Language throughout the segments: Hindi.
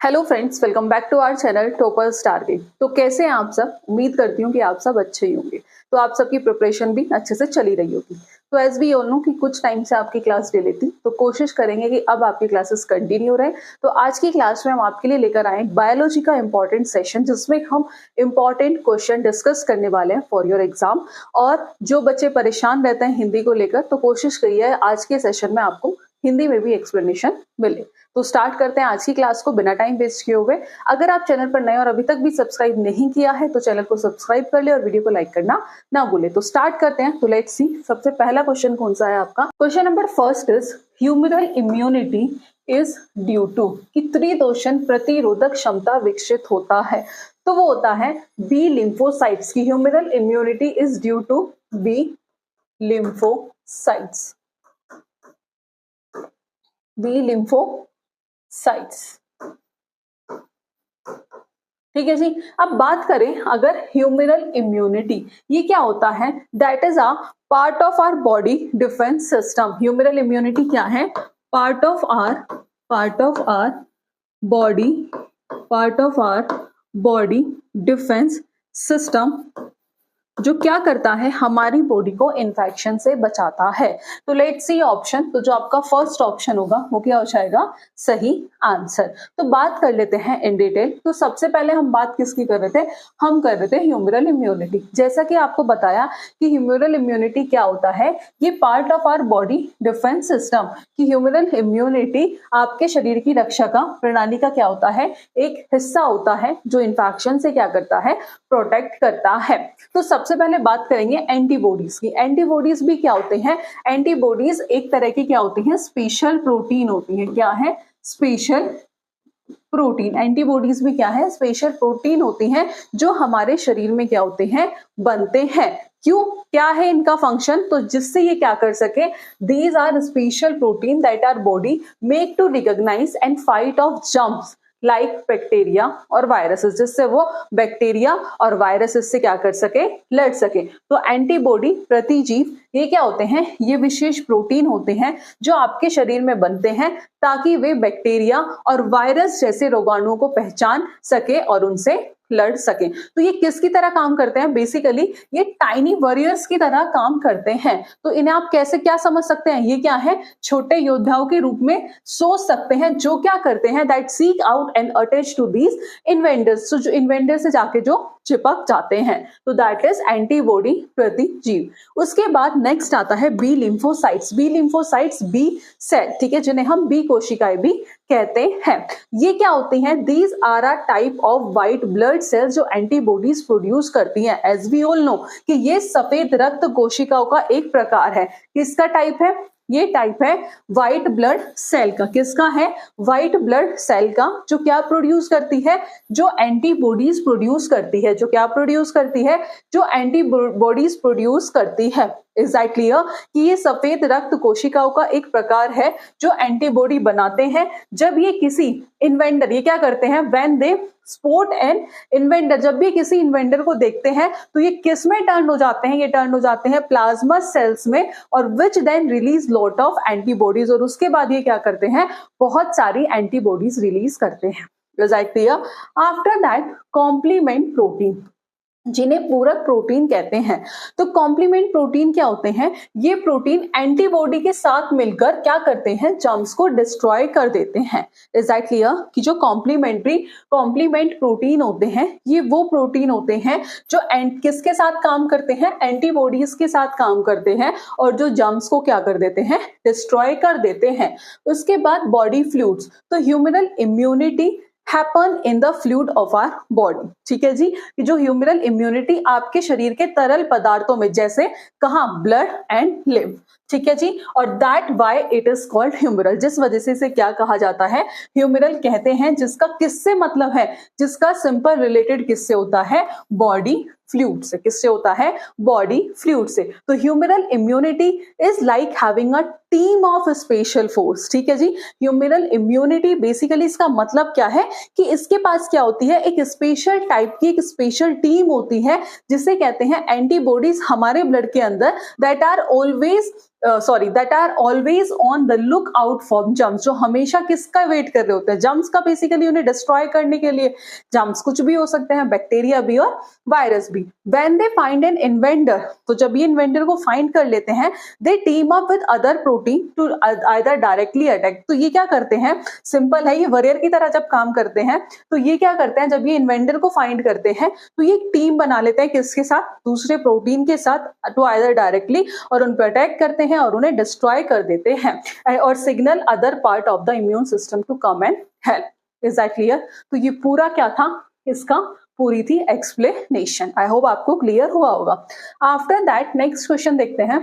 Hello friends, welcome back to our channel toppers target. तो कैसे हैं आप सब? उम्मीद करती हूँ कि आप सब अच्छे ही होंगे। तो आप सबकी प्रिपरेशन भी अच्छे से चली रही होगी। तो एज वी ऑल नो कि कुछ टाइम से आपकी क्लास डिले थी, तो कोशिश करेंगे कि अब आपकी क्लासेस कंटिन्यू रहे। तो आज की क्लास में हम आपके लिए लेकर आए बायोलॉजी का इंपॉर्टेंट सेशन, जिसमें हम इंपॉर्टेंट क्वेश्चन डिस्कस करने वाले हैं फॉर योर एग्जाम। और जो बच्चे परेशान रहते हैं हिंदी को लेकर, तो कोशिश करिए आज के सेशन में आपको हिंदी में भी एक्सप्लेनेशन मिले। तो स्टार्ट करते हैं आज की क्लास को बिना टाइम वेस्ट किए हुए। अगर आप चैनल पर नए और अभी तक भी सब्सक्राइब नहीं किया है तो चैनल को सब्सक्राइब कर ले और वीडियो को लाइक करना ना भूले। तो स्टार्ट करते हैं। तो लेट्स सी, सबसे पहला क्वेश्चन कौन सा है आपका? Question number first is humoral immunity is due to कि त्रिदोषण प्रतिरोधक क्षमता विकसित होता है। तो वो होता है बी लिम्फोसाइट्स की। Humoral immunity is due to B lymphocytes. B lymphocytes, ठीक है जी। अब बात करें अगर ह्यूमरल इम्यूनिटी, ये क्या होता है? That is a part of our body defence system. Humoral immunity क्या है? Part of our body defence system, जो क्या करता है, हमारी बॉडी को इन्फेक्शन से बचाता है। तो लेट्स सी ऑप्शन। तो जो आपका फर्स्ट ऑप्शन होगा वो क्या हो जाएगा? सही आंसर। तो बात कर लेते हैं इन डिटेल। तो सबसे पहले हम बात किसकी कर रहे थे? हम कर रहे थे ह्यूमरल इम्यूनिटी। जैसा कि आपको बताया कि ह्यूमरल इम्यूनिटी क्या होता है, ये part of our body defence system. कि ह्यूमरल इम्यूनिटी आपके शरीर की रक्षा का प्रणाली का क्या होता है? एक हिस्सा होता है, जो इन्फेक्शन से क्या करता है? प्रोटेक्ट करता है। तो सबसे पहले बात करेंगे एंटीबॉडीज की। एंटीबॉडीज भी क्या होते हैं? एंटीबॉडीज एक तरह की क्या होती हैं? स्पेशल प्रोटीन होती है। क्या है? Special protein. एंटीबॉडीज भी क्या है? स्पेशल प्रोटीन होती हैं, जो हमारे शरीर में क्या होते हैं? बनते हैं। क्यों? क्या है इनका फंक्शन? तो जिससे ये क्या कर सके, these are special protein that are body make to recognise and fight off germs like bacteria और वायरसेस, जिससे वो बैक्टीरिया और वायरसेस से क्या कर सके? लड़ सके। तो एंटीबॉडी प्रतिजीव ये क्या होते हैं? ये विशेष प्रोटीन होते हैं जो आपके शरीर में बनते हैं, ताकि वे बैक्टीरिया और वायरस जैसे रोगाणुओं को पहचान सके और उनसे लड़ सके। तो ये किसकी तरह काम करते हैं? बेसिकली ये टाइनी वॉरियर्स की तरह काम करते हैं। तो इन्हें आप कैसे क्या समझ सकते हैं? ये क्या है? छोटे योद्धाओं के रूप में सोच सकते हैं, जो क्या करते हैं? That seek out and attach to these inventors. तो जो इन्वेंटर से जाके जो चिपक जाते हैं, तो दैट इज एंटीबॉडी प्रतिजीव। उसके बाद नेक्स्ट आता है B lymphocytes. B lymphocytes, B cell, ठीक है, जिन्हें हम बी कोशिकाएं भी कहते हैं। ये क्या होती हैं? These are a type of white blood cells जो एंटीबॉडीज प्रोड्यूस करती हैं। एज वी ऑल नो कि ये सफेद रक्त कोशिकाओं का एक प्रकार है। किसका टाइप है? ये टाइप है व्हाइट ब्लड सेल का। किसका है? व्हाइट ब्लड सेल का, जो क्या प्रोड्यूस करती है? जो एंटीबॉडीज प्रोड्यूस करती है। जो क्या प्रोड्यूस करती है? जो एंटीबॉडीज प्रोड्यूस करती है। Is that clear? कि ये सफेद रक्त कोशिकाओं का एक प्रकार है जो एंटीबॉडी बनाते हैं। जब ये किसी इन्वेंटर, ये क्या करते हैं? When they spot N inventor, जब भी किसी इन्वेंटर को देखते हैं तो ये किस में टर्न हो जाते हैं? ये टर्न हो जाते हैं प्लाज्मा सेल्स में, और which then release lot of antibodies. और उसके बाद ये क्या करते हैं? बहुत सारी एंटीबॉडीज रिलीज करते हैं। Is that clear? After that complement protein, जिन्हें पूरक प्रोटीन कहते हैं। तो कॉम्प्लीमेंट प्रोटीन क्या होते हैं? ये प्रोटीन एंटीबॉडी के साथ मिलकर क्या करते हैं? जर्म्स को डिस्ट्रॉय कर देते हैं। Is that clear? कि जो कॉम्प्लीमेंट प्रोटीन होते हैं, ये वो प्रोटीन होते हैं जो किसके साथ काम करते हैं? एंटीबॉडीज के साथ काम करते हैं, और जो जर्म्स को क्या कर देते हैं? डिस्ट्रॉय कर देते हैं। उसके बाद बॉडी फ्लूइड्स। तो humoral immunity happen in the fluid of our body, ठीक है जी। कि जो ह्यूमरल इम्यूनिटी आपके शरीर के तरल पदार्थों में, जैसे कहां? ब्लड एंड लिम्फ, ठीक है जी। और that why it is called humoral, जिस वजह से इसे क्या कहा जाता है? ह्यूमरल कहते हैं। जिसका किससे मतलब है? जिसका सिंपल रिलेटेड किससे होता है? बॉडी फ्लूइड से। किससे होता है? बॉडी फ्लूइड से। तो humoral immunity is like having a team of special force, ठीक है जी। ह्यूमरल इम्यूनिटी बेसिकली इसका मतलब क्या है? कि इसके पास क्या होती है? एक स्पेशल टाइप की एक स्पेशल टीम होती है, जिसे कहते हैं एंटीबॉडीज हमारे ब्लड के अंदर, that are always sorry that are always on the look out for germs, जो हमेशा किसका वेट कर रहे होते हैं, जम्स का, बेसिकली उन्हें डिस्ट्रॉय करने के लिए। जम्स कुछ भी हो सकते हैं, बैक्टीरिया भी और वायरस भी। When they find an invader, तो जब ये इन्वेंटर को फाइंड कर लेते हैं, they team up with other protein to either directly attack. तो ये क्या करते हैं, सिंपल है, ये वॉरियर की तरह जब काम करते हैं, तो ये क्या करते हैं, जब ये इन्वेंटर को फाइंड करते हैं तो ये टीम बना लेते हैं, किसके साथ, दूसरे प्रोटीन के साथ, टू आइदर डायरेक्टली, और उन पर अटैक करते हैं और उन्हें डिस्ट्रॉय कर देते हैं, और signal other part of the immune system to come and help. Is that clear? तो ये पूरा क्या था, इसका पूरी थी एक्सप्लेनेशन। आई होप आपको क्लियर हुआ होगा। आफ्टर दैट नेक्स्ट क्वेश्चन देखते हैं।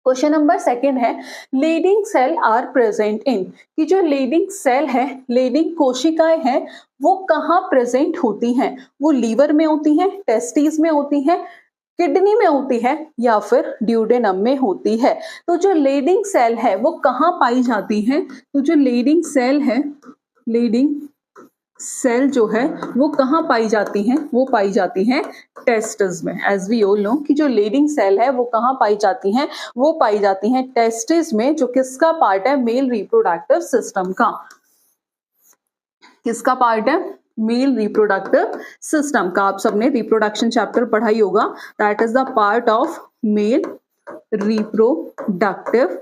क्वेश्चन नंबर सेकेंड है, leading cell are present in, कि जो लीडिंग सेल है, लीडिंग कोशिकाएं हैं, वो कहाँ प्रेजेंट होती हैं? वो लीवर में होती हैं, टेस्टिस में होती हैं, किडनी में होती है, या फिर ड्यूडेनम में होती है? तो जो लीडिंग सेल है वो कहाँ पाई जाती है? तो जो लीडिंग सेल है, लीडिंग सेल जो है वो कहाँ पाई जाती हैं? वो पाई जाती हैं टेस्टिस में। एज वी ऑल नो कि जो लीडिंग सेल है वो कहाँ पाई जाती हैं? वो पाई जाती हैं टेस्टिस में, जो किसका पार्ट है, मेल रिप्रोडक्टिव सिस्टम का। किसका पार्ट है? मेल रिप्रोडक्टिव सिस्टम का। आप सबने रिप्रोडक्शन चैप्टर पढ़ाई होगा, that is the part of male reproductive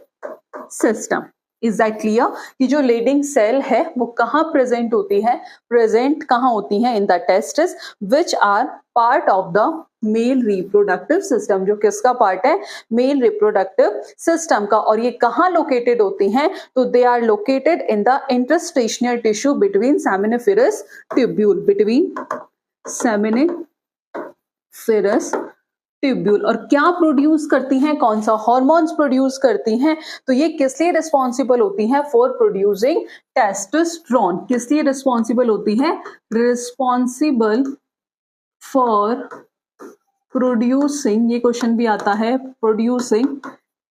system. Is that clear? कि जो लीडिंग सेल है वो कहाँ प्रेजेंट होती है? प्रेजेंट कहाँ होती है? In the testis, which are part of the male reproductive system, जो किसका पार्ट है? मेल रिप्रोडक्टिव सिस्टम का। और ये कहाँ लोकेटेड होती हैं? तो they are located in the interstitial tissue between seminiferous tubule, between seminiferous tubule. और क्या प्रोड्यूस करती हैं? कौन सा हॉर्मोन्स प्रोड्यूस करती हैं? तो ये किस लिए रिस्पॉन्सिबल होती हैं? For producing testosterone. किस लिए रिस्पॉन्सिबल होती है? रिस्पॉन्सिबल फॉर प्रोड्यूसिंग, ये क्वेश्चन भी आता है, प्रोड्यूसिंग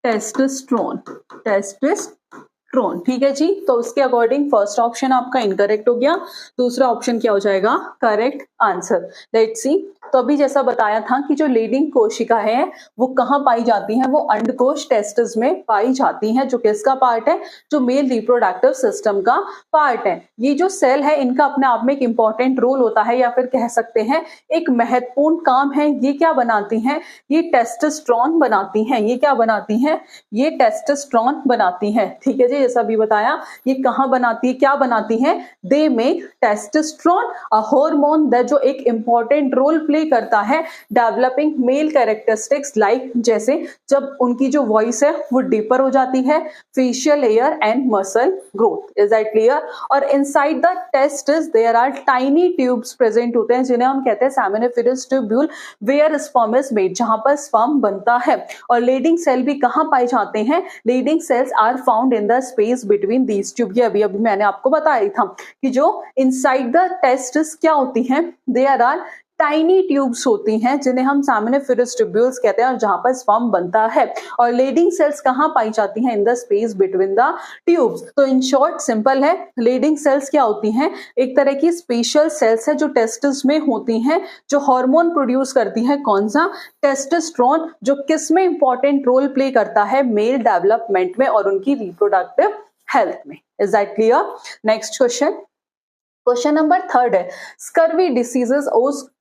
टेस्टोस्टेरोन, टेस्टोस्टेरोन। ठीक है जी। तो उसके अकॉर्डिंग फर्स्ट ऑप्शन आपका इनकरेक्ट हो गया, दूसरा ऑप्शन क्या हो जाएगा? Correct answer. Let's see. तो अभी जैसा बताया था कि जो लीडिंग कोशिका है वो कहाँ पाई जाती है? वो अंडकोश, टेस्टिस में पाई जाती है, जो किसका पार्ट है? जो मेल रिप्रोडक्टिव सिस्टम का पार्ट है। ये जो सेल है इनका अपने आप में एक इंपॉर्टेंट रोल होता है, या फिर कह सकते हैं एक महत्वपूर्ण काम है। ये क्या बनाती हैं? ये टेस्टोस्टेरोन बनाती हैं। ये क्या बनाती हैं? ये टेस्टोस्टेरोन बनाती हैं। ठीक है जी, जैसा भी बताया। ये कहाँ बनाती है, क्या बनाती है? They make testosterone, a hormone that जो एक इंपॉर्टेंट रोल प्ले करता है डेवलपिंग मेल कैरेक्टरिस्टिक्स, लाइक जैसे जब उनकी जो वॉइस है वो डीपर हो जाती है, facial hair and muscle growth. Is that clear? और inside the testis there are tiny tubes present होते हैं, जिन्हें हम कहते हैं seminiferous tubule, where sperm is made, जहां पर स्पर्म बनता है। और लीडिंग सेल भी कहां पाए जाते हैं? Leading cells are found in the space between these tube. ये अभी अभी मैंने आपको बताया था कि जो इनसाइड द टेस्टिस क्या होती हैं? देयर आर टाइनी ट्यूब्स होती हैं, जिन्हें हम सेमिनिफेरस ट्यूब्यूल्स कहते हैं, और जहां पर स्पर्म बनता है। और लीडिंग सेल्स कहां पाई जाती हैं? इन the space between the tubes. तो इन शॉर्ट सिंपल है, लीडिंग सेल्स क्या होती हैं? एक तरह की स्पेशल सेल्स है जो टेस्टिस में होती हैं, जो हार्मोन प्रोड्यूस करती है। कौन सा? टेस्टोस्टेरोन, जो किस में इंपॉर्टेंट रोल प्ले करता है? मेल डेवलपमेंट में और उनकी रिप्रोडक्टिव हेल्थ में। Is that clear? Next question. Question number third है, scurvy diseases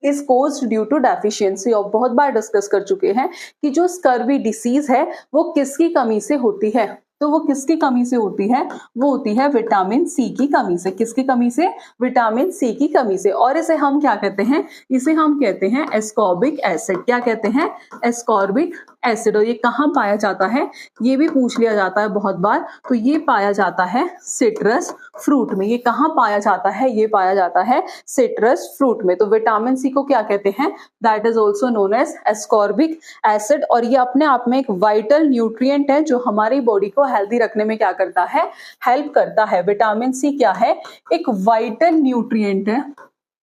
is caused due to deficiency of. बहुत बार डिस्कस कर चुके हैं कि जो स्कर्वी डिसीज है वो किसकी कमी से होती है? तो वो किसकी कमी से होती है? वो होती है विटामिन सी की कमी से। किसकी कमी से? विटामिन सी की कमी से। और इसे हम क्या कहते हैं? इसे हम कहते हैं एस्कॉर्बिक एसिड। क्या कहते हैं? Ascorbic acid. और ये कहाँ पाया जाता है? ये भी पूछ लिया जाता है बहुत बार। तो ये पाया जाता है सिट्रस फ्रूट में। ये कहाँ पाया जाता है? ये पाया जाता है सिट्रस फ्रूट में। तो विटामिन सी को क्या कहते हैं? That is also known as ascorbic acid. और ये अपने आप में एक वाइटल न्यूट्रिएंट है, जो हमारी बॉडी को हेल्दी रखने में क्या करता है? हेल्प करता है। विटामिन सी क्या है? एक वाइटल न्यूट्रिएंट है,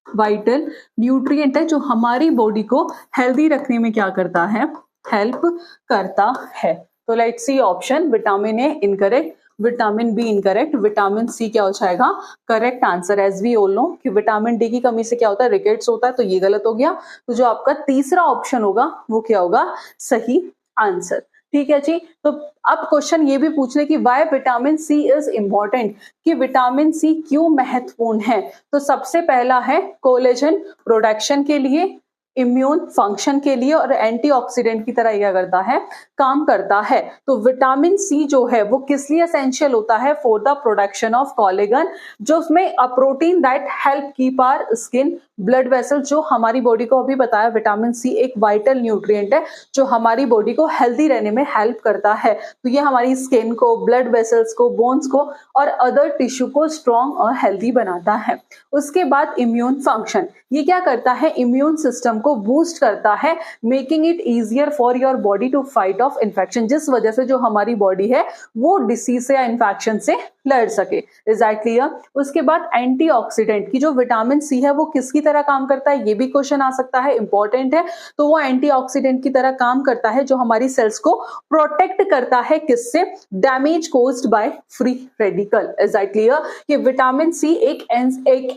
वाइटल न्यूट्रिएंट है, जो हमारी बॉडी को हेल्दी रखने में क्या करता है? हेल्प करता है। तो let's see option. Vitamin A incorrect, vitamin B incorrect, vitamin C क्या हो जाएगा? Correct answer. As we all know कि विटामिन डी की कमी से क्या होता है? रिकेट्स होता है, तो ये गलत हो गया। तो जो आपका तीसरा ऑप्शन होगा वो क्या होगा? सही आंसर। ठीक है जी। तो अब क्वेश्चन ये भी पूछ ले कि why vitamin C is important, कि विटामिन सी क्यों महत्वपूर्ण है। तो सबसे पहला है कोलेजन प्रोडक्शन के लिए, इम्यून फंक्शन के लिए और एंटीऑक्सीडेंट की तरह क्या करता है, काम करता है। तो विटामिन सी जो है वो किस लिए एसेंशियल होता है, for the production of collagen, जो उसमें a protein that help keep our skin blood vessel, जो हमारी बॉडी को अभी बताया विटामिन सी एक वाइटल न्यूट्रिएंट है जो हमारी बॉडी को हेल्दी रहने में हेल्प करता है। तो ये हमारी स्किन को, ब्लड वेसल्स को, बोन्स को और अदर टिश्यू को स्ट्रॉन्ग और हेल्दी बनाता है। उसके बाद इम्यून फंक्शन, ये क्या करता है, इम्यून सिस्टम को बूस्ट करता है, making it easier for your body to fight off infection, जिस वजह से जो हमारी बॉडी है वो डिसीज से या इन्फेक्शन से लड़ सके। Is that clear? उसके बाद एंटीऑक्सीडेंट की जो विटामिन सी है वो किसकी तरह काम करता है, ये भी क्वेश्चन आ सकता है, इंपॉर्टेंट है। तो वो एंटीऑक्सीडेंट की तरह काम करता है जो हमारी सेल्स को प्रोटेक्ट करता है, किससे, damage caused by free radical. Is that clear? कि विटामिन सी एक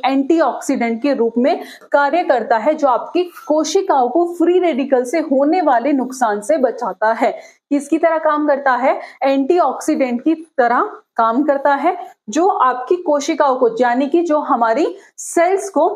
एंटीऑक्सीडेंट के रूप में कार्य करता है जो आपकी कोशिकाओं को फ्री रेडिकल से होने वाले नुकसान से बचाता है। किसकी तरह काम करता है, एंटीऑक्सीडेंट की तरह काम करता है जो आपकी कोशिकाओं को, यानी कि जो हमारी सेल्स को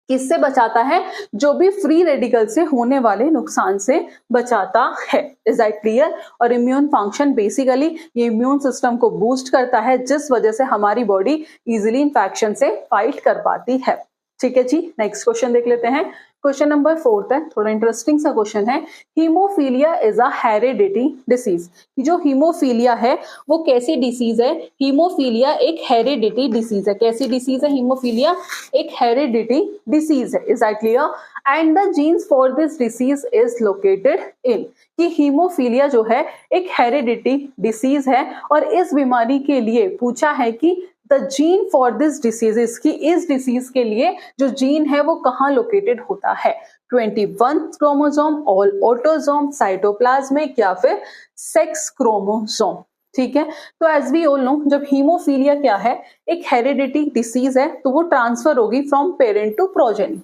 किससे बचाता है, जो भी फ्री रेडिकल से होने वाले नुकसान से बचाता है। Is that clear? और इम्यून फंक्शन, बेसिकली ये इम्यून सिस्टम को बूस्ट करता है जिस वजह से हमारी बॉडी इजीली इंफेक्शन से फाइट कर पाती है। ठीक है जी, नेक्स्ट क्वेश्चन देख लेते हैं। क्वेश्चन नंबर 4 है, थोड़ा इंटरेस्टिंग सा क्वेश्चन है। Haemophilia is a heredity disease. जो हीमोफीलिया है वो कैसी डिसीज है, हीमोफीलिया एक हेरिडिटी डिसीज है। कैसी डिसीज है हीमोफीलिया, एक हेरिडिटी डिसीज है। Is that clear? And the genes for this disease is located in, कि हीमोफीलिया जो है एक हेरिडिटी डिसीज है और इस बीमारी के लिए पूछा है कि the gene for this disease, की इस डिसीज के लिए जो जीन है वो कहाँ लोकेटेड होता है, 21 क्रोमोसोम, ऑल ऑटोसोम, साइटोप्लाज्मिक या फिर सेक्स क्रोमोसोम। ठीक है, तो एज वी ऑल नो जब हीमोफीलिया क्या है, एक हेरिडिटी डिसीज है, तो वो ट्रांसफर होगी from parent to progeny,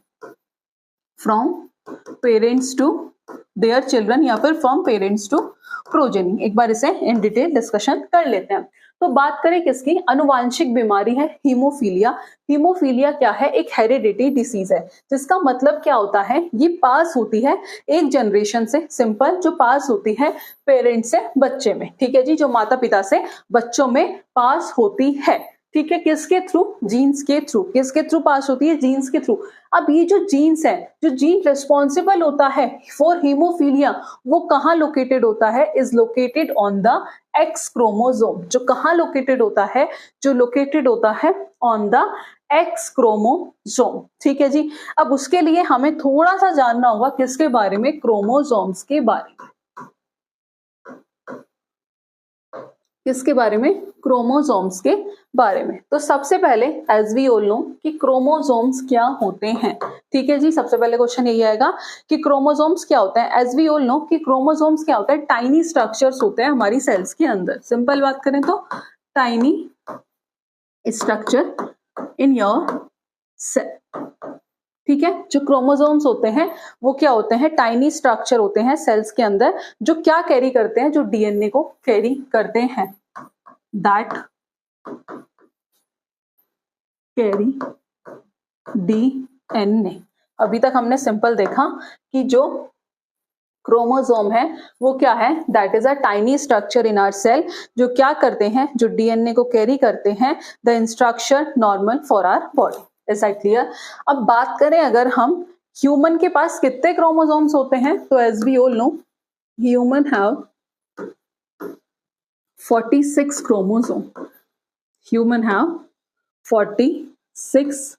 from parents to their children या फिर फ्रॉम पेरेंट्स टू प्रोजेनी। एक बार इसे इन डिटेल डिस्कशन कर लेते हैं। तो बात करें किसकी, अनुवांशिक बीमारी है हीमोफीलिया। हीमोफीलिया क्या है, एक हेरिडिटी डिसीज है, जिसका मतलब क्या होता है, ये पास होती है एक जनरेशन से, सिंपल, जो पास होती है पेरेंट से बच्चे में। ठीक है जी, जो माता पिता से बच्चों में पास होती है। ठीक है, किसके थ्रू, जीन्स के थ्रू। किसके थ्रू पास होती है, जीन्स के थ्रू। अब ये जो जीन्स है, जो जीन रिस्पॉन्सिबल होता है फॉर हीमोफीलिया, वो कहाँ लोकेटेड होता है, is located on the X chromosome. जो कहाँ लोकेटेड होता है, जो लोकेटेड होता है ऑन द एक्स क्रोमोसोम। ठीक है जी, अब उसके लिए हमें थोड़ा सा जानना होगा किसके बारे में, क्रोमोसोम्स के बारे में। किसके बारे में, क्रोमोसोम्स के बारे में। तो सबसे पहले एज वी ऑल नो कि क्रोमोसोम्स क्या होते हैं। ठीक है जी, सबसे पहले क्वेश्चन यही आएगा कि क्रोमोसोम्स क्या होते हैं। एज वी ऑल नो कि क्रोमोसोम्स क्या होता है, टाइनी स्ट्रक्चर्स होते हैं हमारी सेल्स के अंदर। सिंपल बात करें तो tiny structure in your cell. ठीक है, जो क्रोमोसोम्स होते हैं वो क्या होते हैं, टाइनी स्ट्रक्चर होते हैं सेल्स के अंदर, जो क्या कैरी करते हैं, जो डीएनए को कैरी करते हैं, दैट कैरी डीएनए। अभी तक हमने सिंपल देखा कि जो क्रोमोसोम है वो क्या है, that is a tiny structure in our cell, जो क्या करते हैं, जो डीएनए को कैरी करते हैं, the instruction normal for our body. Is that clear? अब बात करें अगर हम ह्यूमन के पास कितने क्रोमोसोम्स होते हैं, तो as we all know human have 46 chromosome. Human have 46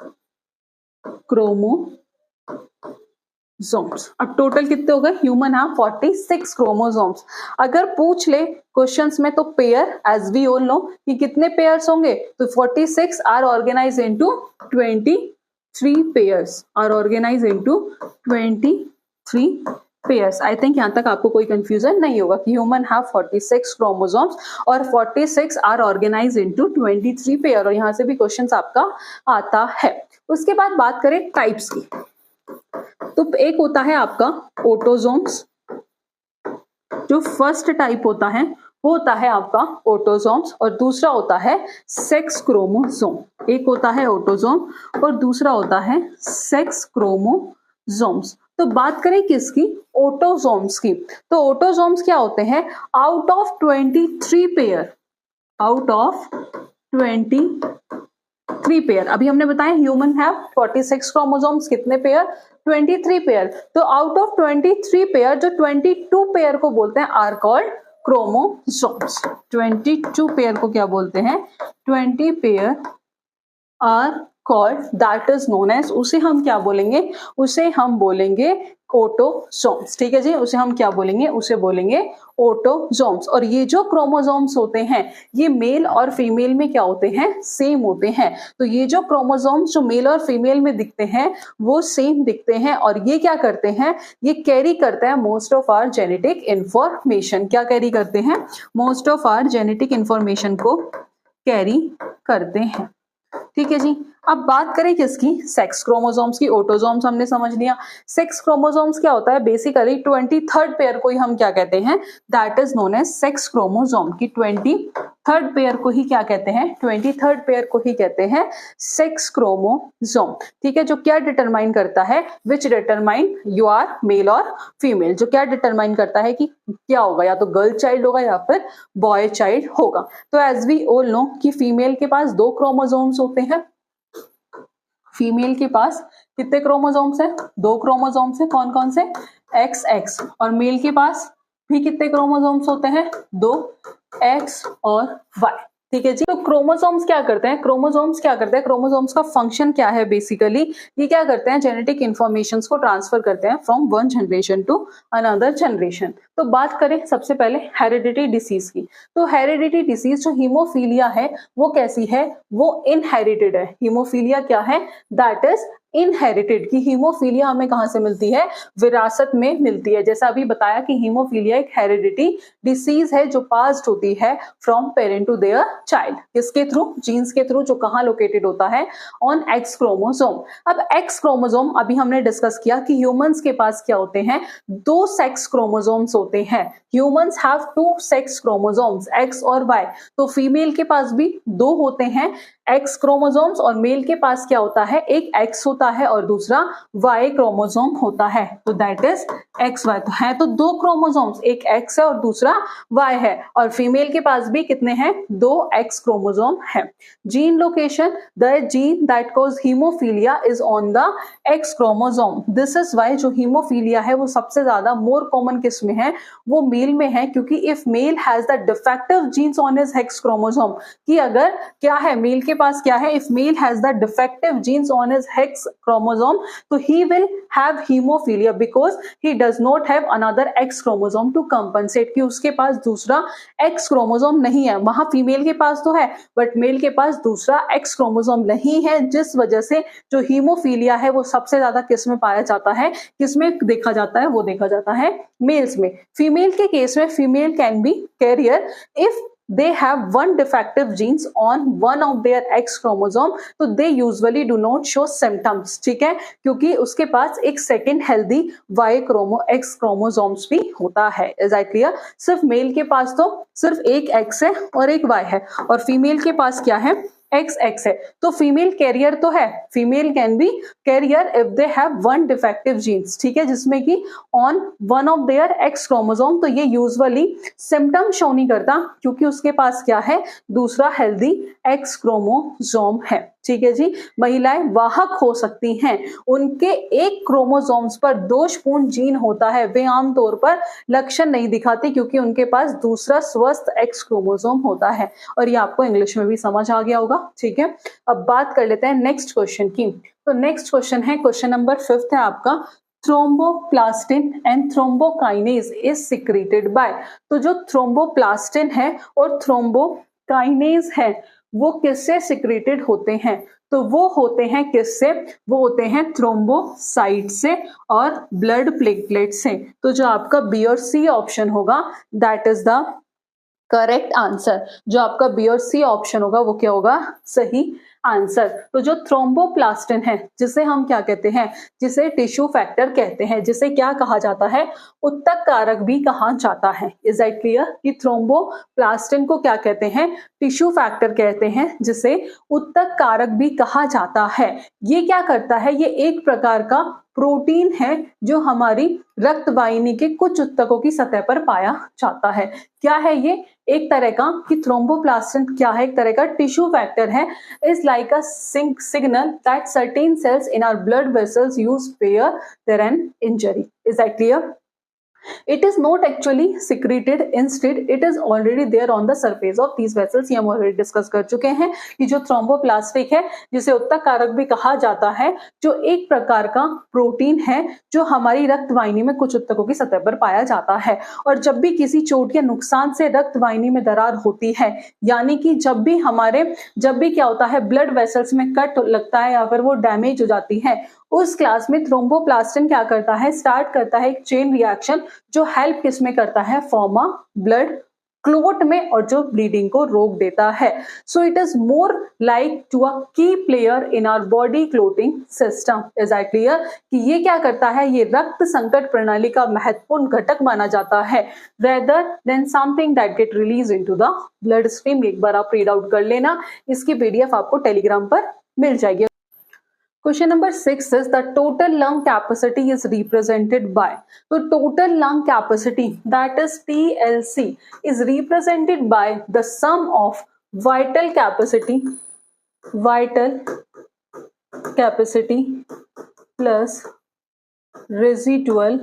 chromosomes. अब टोटल कितने हो गए, ह्यूमन हैव 46 क्रोमोसोम्स। अगर पूछ ले क्वेश्चंस में तो pair, as we all know कि कितने पेयर्स होंगे, तो 46 are organise into 23 pairs, are organise into 23 pairs. I think यहां तक आपको कोई कंफ्यूजन नहीं होगा कि ह्यूमन हैव 46 क्रोमोसोम्स और 46 आर ऑर्गेनाइज इनटू 23 पेयर, और यहां से भी क्वेश्चंस आपका आता है। उसके बाद बात करें टाइप्स की, तो एक होता है आपका ऑटोसोम्स, जो फर्स्ट टाइप होता है वो होता है आपका ऑटोसोम्स और दूसरा होता है सेक्स क्रोमोसोम। एक होता है ऑटोसोम और दूसरा होता है सेक्स क्रोमोसोम्स। तो बात करें किसकी, ऑटोसोम्स की। तो ऑटोसोम्स क्या होते हैं, out of 23 pair, out of 23 pair, अभी हमने बताया ह्यूमन हैव 46 क्रोमोसोम्स, कितने पेयर, 23 पेयर। तो आउट ऑफ 23 पेयर जो 22 पेयर को बोलते हैं आर कॉल्ड क्रोमोसोम्स। 22 पेयर को क्या बोलते हैं, 20 pair are called, that is known as, उसे हम क्या बोलेंगे, उसे हम बोलेंगे ऑटोसोम्स। ठीक है जी, उसे हम क्या बोलेंगे, उसे बोलेंगे ऑटोसोम्स। और ये जो क्रोमोसोम्स होते हैं ये मेल और फीमेल में क्या होते हैं, सेम होते हैं। तो ये जो क्रोमोसोम्स जो मेल और फीमेल में दिखते हैं वो सेम दिखते हैं और ये क्या करते हैं, ये कैरी करते हैं most of our genetic information. क्या कैरी करते हैं, most of our genetic information को कैरी करते हैं। ठीक है जी, अब बात करें किसकी, सेक्स क्रोमोसोम्स की। ऑटोसोम्स हमने समझ लिया। सेक्स क्रोमोसोम्स क्या होता है, बेसिकली 23rd पेयर को ही हम क्या कहते हैं, that is known as sex chromosome. की 23rd पेयर को ही क्या कहते हैं, 23rd पेयर को ही कहते हैं सेक्स क्रोमोसोम। ठीक है, जो क्या डिटरमाइन करता है, which determine you are male और फीमेल, जो क्या डिटरमाइन करता है कि क्या होगा, या तो गर्ल चाइल्ड होगा या फिर बॉय चाइल्ड होगा। तो एज वी ऑल नो कि फीमेल के पास 2 क्रोमोसोम्स होते हैं। फीमेल के पास कितने क्रोमोसोम्स है, 2 क्रोमोसोम्स है। कौन कौन से, XX। और मेल के पास भी कितने क्रोमोसोम्स होते हैं, 2, X और Y। ठीक है जी, तो क्रोमोसोम्स क्या करते हैं, क्रोमोसोम्स क्या करते हैं, क्रोमोसोम्स का फंक्शन क्या है, बेसिकली ये क्या करते हैं, जेनेटिक इंफॉर्मेशंस को ट्रांसफर करते हैं from one generation to another generation. तो बात करें सबसे पहले हेरिडिटी डिसीज की। तो हेरिडिटी डिसीज जो हीमोफीलिया है वो कैसी है, वो इनहेरिटेड है। हीमोफीलिया क्या है, दैट इज इनहेरिटेड। की हीमोफीलिया हमें कहां से मिलती है, विरासत में मिलती है। जैसा अभी बताया कि हीमोफीलिया एक हेरिडिटी डिसीज है जो पास्ड होती है from parent to their child. किसके थ्रू, जीन्स के थ्रू, जो कहां लोकेटेड होता है, ऑन एक्स क्रोमोसोम। अब एक्स क्रोमोसोम अभी हमने डिस्कस किया कि ह्यूमंस के पास क्या होते हैं, 2 सेक्स क्रोमोसोम्स होते हैं। Humans have 2 sex chromosomes, x और वाई। तो फीमेल के पास भी 2 होते हैं एक्स क्रोमोसोम्स और मेल के पास क्या होता है, एक एक्स होता है और दूसरा वाई क्रोमोसोम होता है। तो दैट इज एक्स वाई। तो है तो 2 क्रोमोसोम्स, एक एक्स है और दूसरा वाई है। और फीमेल के पास भी कितने हैं, 2 एक्स क्रोमोसोम है। Gene location, the gene that cause haemophilia is on the X chromosome. This is why जो हीमोफीलिया है वो सबसे ज्यादा मोर कॉमन किस में है, वो मेल में है। क्योंकि if male has the defective genes on his X chromosome, कि अगर क्या है, मेल के पास क्या है, if male has the defective genes on his X chromosome तो he will have haemophilia because he does not have another X chromosome to compensate. कि उसके पास दूसरा एक्स क्रोमोसोम नहीं है। वहां फीमेल के पास तो है बट मेल के पास दूसरा एक्स क्रोमोसोम नहीं है, जिस वजह से जो हीमोफीलिया है वो सबसे ज्यादा किस में पाया जाता है, किस में देखा जाता है, वो देखा जाता है मेल्स में। फीमेल के केस में female can be carrier if they have one defective genes on one of their X chromosome, तो they usually do not show symptoms। ठीक है, क्योंकि उसके पास एक सेकेंड हेल्दी X क्रोमोसोम्स भी होता है। Is I clear? सिर्फ मेल के पास तो सिर्फ एक X है और एक Y है और फीमेल के पास क्या है, XX है। तो फीमेल कैरियर तो है, female can be carrier if they have one defective genes. ठीक है, जिसमें कि on one of their X chromosome. तो ये यूजुअली सिम्टम शो नहीं करता क्योंकि उसके पास क्या है, दूसरा हेल्दी एक्स क्रोमोसोम है। ठीक है जी, महिलाएं वाहक हो सकती हैं, उनके एक क्रोमोसोम्स पर दोषपूर्ण जीन होता है, वे आमतौर पर लक्षण नहीं दिखाती क्योंकि उनके पास दूसरा स्वस्थ एक्स क्रोमोसोम होता है। और ये आपको इंग्लिश में भी समझ आ गया होगा। ठीक है, अब बात कर लेते हैं नेक्स्ट क्वेश्चन की। तो नेक्स्ट क्वेश्चन है, क्वेश्चन नंबर 5 है आपका, thromboplastin and thrombokinase is secreted by. तो जो थ्रोम्बोप्लास्टिन है और थ्रोम्बोकाइनेज है वो किससे सिक्रेटेड होते हैं, तो वो होते हैं किससे, वो होते हैं थ्रोम्बोसाइट से और ब्लड प्लेटलेट से। तो जो आपका बी और सी ऑप्शन होगा that is the correct answer. जो आपका बी और सी ऑप्शन होगा वो क्या होगा, सही आंसर। तो जो थ्रोम्बोप्लास्टिन है जिसे हम क्या कहते हैं, जिसे टिश्यू फैक्टर कहते हैं, जिसे क्या कहा जाता है, उत्तक कारक भी कहा जाता है। इज दैट क्लियर कि थ्रोम्बोप्लास्टिन को क्या कहते हैं, टिश्यू फैक्टर कहते हैं, जिसे उत्तक कारक भी कहा जाता है। ये क्या करता है, ये एक प्रकार का प्रोटीन है जो हमारी रक्त वाहिनी के कुछ ऊतकों की सतह पर पाया जाता है। क्या है ये, एक तरह का कि थ्रोम्बोप्लास्टिन क्या है, एक तरह का टिश्यू फैक्टर है। Is like a signal that certain cells in our blood vessels use fair there an injury. Is that clear? It is not actually secreted, instead it is already there on the surface of these vessels। ये हम ऑलरेडी डिस्कस कर चुके हैं कि जो थ्रोम्बोप्लास्टिक है, जिसे उत्तक कारक भी कहा जाता है, जो एक प्रकार का प्रोटीन है जो हमारी रक्त वाहिनी में कुछ ऊतकों की सतह पर पाया जाता है। और जब भी किसी चोट या नुकसान से रक्त वाहिनी में दरार होती है, यानी कि जब भी क्या होता है, ब्लड वेसल्स में कट लगता है या फिर वो डैमेज हो जाती है, उस क्लास में थ्रोम्बोप्लास्टिन क्या करता है, स्टार्ट करता है एक चेन रिएक्शन जो हेल्प किसमें करता है, फॉर्म अ ब्लड क्लोट में, और जो ब्लीडिंग को रोक देता है। So it is more like to a key player in our body clotting system. Is that clear कि ये क्या करता है, ये रक्त संकट प्रणाली का महत्वपूर्ण घटक माना जाता है, rather than something that get release into the blood stream. एक बार आप रीड आउट कर लेना, इसकी पीडीएफ आपको टेलीग्राम पर मिल जाएगी। Question number 6 is the total lung capacity is represented by, so total lung capacity, that is TLC, is represented by the sum of vital capacity plus residual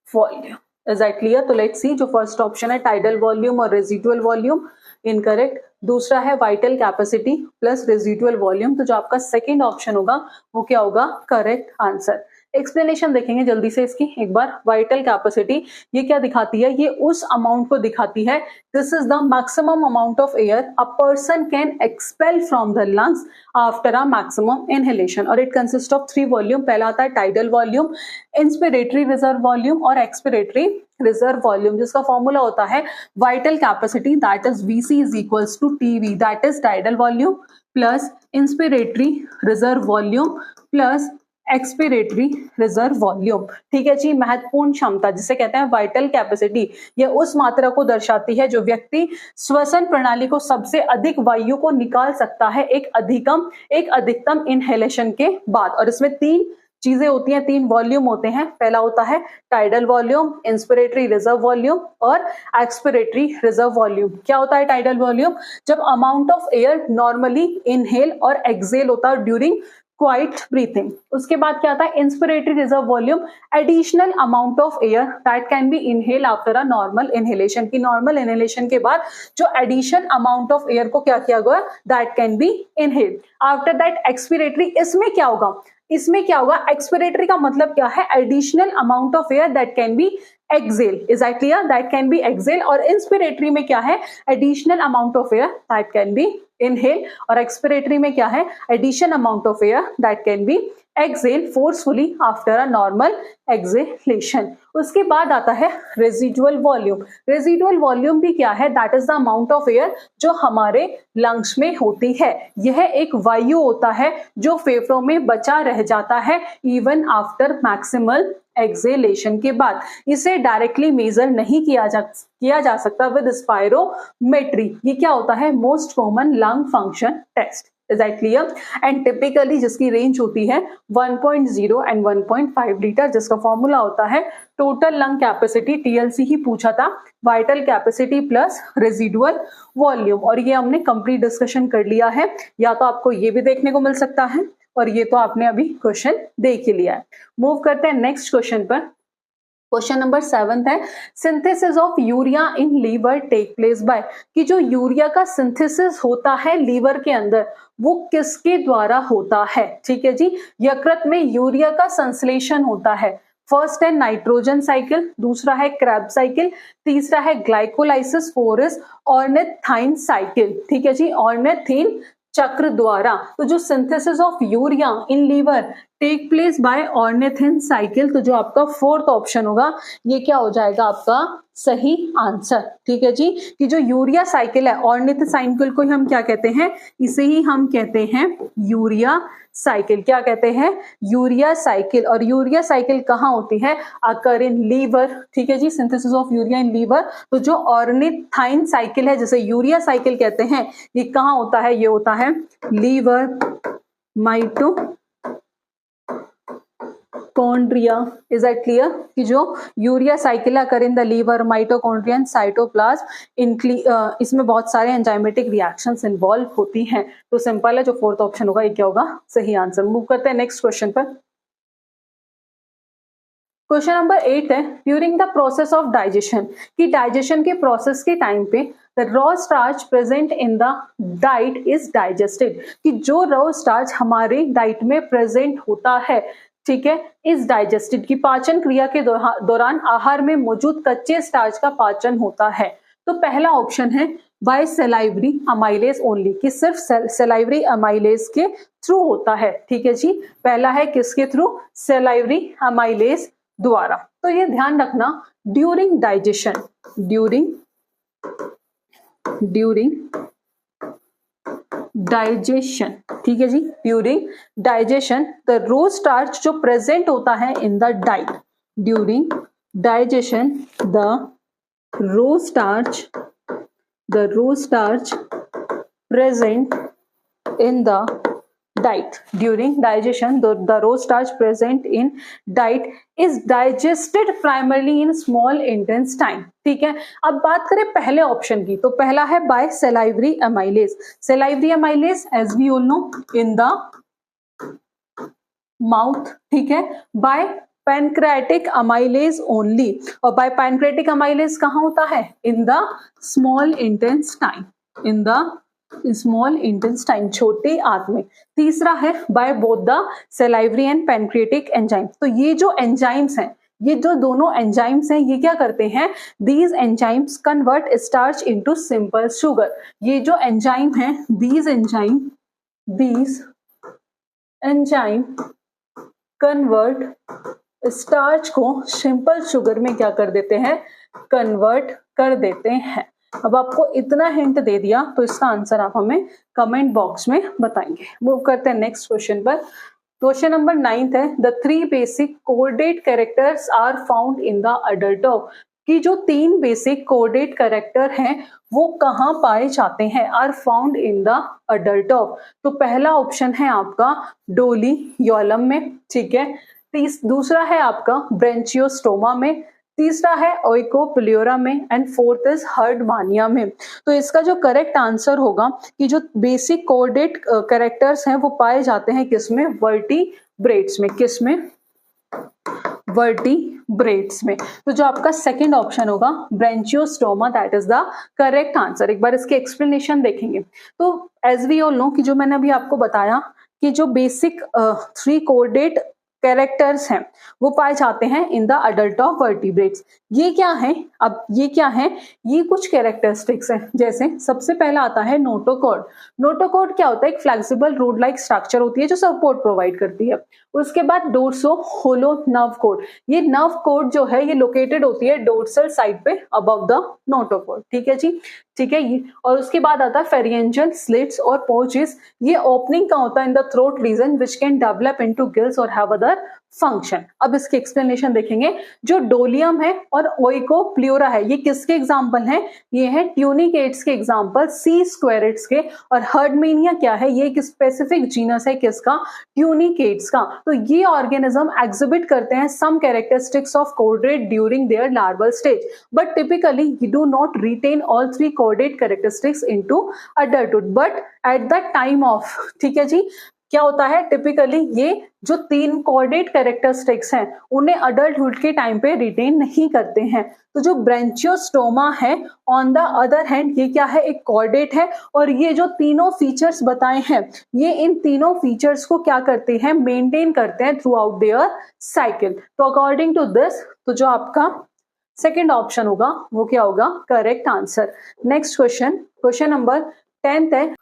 volume। Is that clear? तो let's see, जो फर्स्ट ऑप्शन है टाइडल वॉल्यूम और रेजिडुअल वॉल्यूम, इनकरेक्ट। दूसरा है vital capacity plus residual volume, तो जो आपका सेकंड ऑप्शन होगा वो क्या होगा, करेक्ट आंसर। एक्सप्लेनेशन देखेंगे जल्दी से इसकी एक बार। वाइटल कैपेसिटी ये क्या दिखाती है, ये उस अमाउंट को दिखाती है, this is the maximum amount of air a person can expel from the lungs after a maximum inhalation, और इट कंसिस्ट ऑफ 3 वॉल्यूम। पहला आता है tidal volume, inspiratory reserve volume और एक्सपिरेटरी रिजर्व वॉल्यूम, जिसका फॉर्मूला होता है vital capacity that is VC is equals to TV, that is tidal volume plus inspiratory reserve volume plus expiratory reserve volume. ठीक है जी, महत्वपूर्ण क्षमता जिसे कहते हैं वाइटल कैपेसिटी, यह उस मात्रा को दर्शाती है जो व्यक्ति श्वसन प्रणाली को सबसे अधिक वायु को निकाल सकता है एक अधिकतम इनहेलेशन के बाद। और इसमें 3 चीजें होती हैं, 3 वॉल्यूम होते हैं। पहला होता है tidal volume, inspiratory reserve volume और एक्सपिरेटरी रिजर्व वॉल्यूम। क्या होता है टाइडल वॉल्यूम, जब amount of air normally inhale और एक्सहेल होता है ड्यूरिंग क्वाइट ब्रीथिंग। उसके बाद क्या आता है inspiratory reserve volume, additional amount of air that can be inhale after a normal inhalation, की नॉर्मल इनहेलेशन के बाद जो एडिशन अमाउंट ऑफ एयर को क्या किया गया, that can be inhale. After that expiratory, इसमें क्या होगा, एक्सपिरेटरी का मतलब क्या है, additional amount of air that can be exhale. Is that clear, that can be exhale. और इंस्पिरेटरी में क्या है, additional amount of air that can be inhale, और एक्सपिरेटरी में क्या है, addition amount of air that can be exhale forcefully after a normal exhalation. उसके बाद आता है रेजिडुअल वॉल्यूम। रेजिडुअल वॉल्यूम भी क्या है, that is the amount of air जो हमारे लंग्स में होती है। यह एक वायु होता है जो फेफड़ों में बचा रह जाता है इवन आफ्टर मैक्सिमल एक्सेलेशन के बाद। इसे डायरेक्टली मेजर नहीं किया जा सकता विद स्पायरोमेट्री। ये क्या होता है, most common lung function test. Is that clear? And typically जिसकी रेंज होती है 1.0 and 1.5 लीटर, जिसका फॉर्मूला होता है टोटल लंग कैपेसिटी, TLC ही पूछा था, vital capacity plus residual volume. और ये हमने कंप्लीट डिस्कशन कर लिया है, या तो आपको ये भी देखने को मिल सकता है और ये तो आपने अभी क्वेश्चन देख ही लिया है। मूव करते हैं नेक्स्ट क्वेश्चन पर। क्वेश्चन नंबर 7 है, synthesis of urea in liver take place by, कि जो यूरिया का सिंथेसिस होता है लीवर के अंदर वो किसके द्वारा होता है। ठीक है जी, यकृत में यूरिया का संश्लेषण होता है। फर्स्ट है नाइट्रोजन साइकिल, दूसरा है क्रैब साइकिल, तीसरा है ग्लाइकोलाइसिस, 4 इज ऑर्निथाइन साइकिल। ठीक है जी, ऑर्निथीन चक्र द्वारा। तो जो synthesis of urea in liver take place by ornithine cycle, तो जो आपका फोर्थ ऑप्शन होगा ये क्या हो जाएगा आपका सही आंसर। ठीक है जी, कि जो यूरिया साइकिल है, ऑर्निथ साइकिल को हम क्या कहते हैं, इसे ही हम कहते हैं यूरिया साइकिल। क्या कहते हैं, यूरिया साइकिल। और यूरिया साइकिल कहाँ होती है, अकर इन लीवर। ठीक है जी, synthesis of urea in liver. तो जो ऑर्निथाइन साइकिल है, जैसे यूरिया साइकिल कहते हैं, ये कहाँ होता है, ये होता है liver mitochondria. Is that clear, कि जो urea cycle occur in the liver, mitochondria and cytoplasm, इसमें बहुत सारे एंजाइमेटिक रिएक्शंस इन्वॉल्व होती हैं। तो सिंपल है, जो फोर्थ ऑप्शन होगा ये क्या होगा सही आंसर। मूव करते हैं नेक्स्ट क्वेश्चन पर। क्वेश्चन नंबर 8 है, during the process of digestion, कि डाइजेशन के प्रोसेस के टाइम पे the raw starch present in the diet is digested, कि जो रॉ स्टार्च हमारे डाइट में प्रेजेंट होता है, ठीक है, इज डाइजेस्टेड, की पाचन क्रिया के दौरान आहार में मौजूद कच्चे स्टार्च का पाचन होता है। तो पहला ऑप्शन है बाय सेलाइवरी अमाइलेज ओनली, कि सिर्फ सेलाइवरी अमाइलेज के थ्रू होता है। ठीक है जी, पहला है किसके थ्रू, सेलाइवरी अमाइलेज द्वारा। तो ये ध्यान रखना, ड्यूरिंग डाइजेशन, ड्यूरिंग डाइजेशन, ठीक है जी, during digestion the raw starch जो प्रेजेंट होता है in the diet, during digestion the raw starch present in the diet, during digestion the raw starch present in diet is digested primarily in small intestine। ठीक है, अब बात करें पहले ऑप्शन की, तो पहला है by salivary amylase. Salivary amylase as we all know in the mouth, ठीक है, बाय पैनक्रेटिक अमाइलेज ओनली, और बाय पैनक्रेटिक अमाइलेज कहाँ होता है, in the small intestine, in the small intestine, छोटे आंत में। तीसरा है by both the salivary and pancreatic enzyme. तो ये जो एंजाइम्स हैं, ये जो दोनों एंजाइम्स हैं, ये क्या करते हैं, these enzymes convert starch into simple sugar. ये जो एंजाइम है, दीज एंजाइम कन्वर्ट स्टार्च को सिंपल शुगर में क्या कर देते हैं, कन्वर्ट कर देते हैं। अब आपको इतना हिंट दे दिया, तो इसका आंसर आप हमें कमेंट बॉक्स में बताएंगे। मूव करते हैं नेक्स्ट क्वेश्चन पर। क्वेश्चन नंबर 9 है, द 3 बेसिक कोडेड characters are found in the adult dog, कि जो 3 बेसिक कोडेड कैरेक्टर हैं वो कहाँ पाए जाते हैं, are found in the adult dog. तो पहला ऑप्शन है आपका डोलियोलम में, ठीक है, दूसरा है आपका ब्रेंचियोस्टोमा में, तीसरा है ओइकोप्लियोरा में, एंड फोर्थ इज हर्डमानिया में। तो इसका जो करेक्ट आंसर होगा कि जो बेसिक कोडेड कैरेक्टर्स हैं वो पाए जाते हैं किसमें, वर्टिब्रेट्स में। किसमें, वर्टिब्रेट्स में। तो जो आपका सेकंड ऑप्शन होगा Branchiostoma, that is the correct answer. एक बार इसके एक्सप्लेनेशन देखेंगे। तो एज वी ऑल नो कि जो मैंने अभी आपको बताया कि जो बेसिक 3 कोडेड कैरेक्टर्स हैं वो पाए जाते हैं इन द अडल्ट ऑफ वर्टिब्रेट्स। ये क्या है, अब ये क्या है, ये कुछ कैरेक्टरिस्टिक्स हैं। जैसे सबसे पहला आता है नोटोकॉर्ड। नोटोकॉर्ड क्या होता है, एक फ्लेक्सिबल रोड लाइक स्ट्रक्चर होती है जो सपोर्ट प्रोवाइड करती है। उसके बाद डोर्सो होलो नर्व कोड, ये नर्व कोड जो है ये लोकेटेड होती है डोर्सल साइड पे अबव द नोटोकॉर्ड। ठीक है जी, ठीक है ये। और उसके बाद आता है फेरिंजियल स्लिट्स और पोचेस, ये ओपनिंग का होता है in the throat region which can develop into gills और हैव अदर फंक्शन। अब इसके एक्सप्लेनेशन देखेंगे। जो डोलियम है और ओइकोप्लियोरा है, ये किसके एग्जाम्पल हैं, ये है ट्यूनिकेट्स के एग्जाम्पल, सी स्क्वेरिट्स के। और हर्डमेनिया क्या है, ये एक स्पेसिफिक जीनस है किसका, ट्यूनिकेट्स का। तो ये ऑर्गेनिज्म एग्जिबिट करते हैं सम कैरेक्टरिस्टिक्स ऑफ कोडेड during their larval stage, but typically you do not retain all 3 कोडेड characteristics into adulthood, but at the time of, ठीक है जी, क्या होता है, टिपिकली ये जो 3 कोडेड कैरेक्टरिस्टिक्स हैं उन्हें अडल्टहुड के टाइम पे रिटेन नहीं करते हैं। तो जो ब्रेंचियोस्टोमा है ऑन द अदर हैंड, ये क्या है, एक कोडेड है, और ये जो तीनों फीचर्स बताए हैं ये इन तीनों फीचर्स को क्या करते हैं, मेंटेन करते हैं थ्रू आउट देयर साइकिल। तो अकॉर्डिंग टू दिस, तो जो आपका सेकेंड ऑप्शन होगा वो क्या होगा, correct answer. Next question, question number 10 है,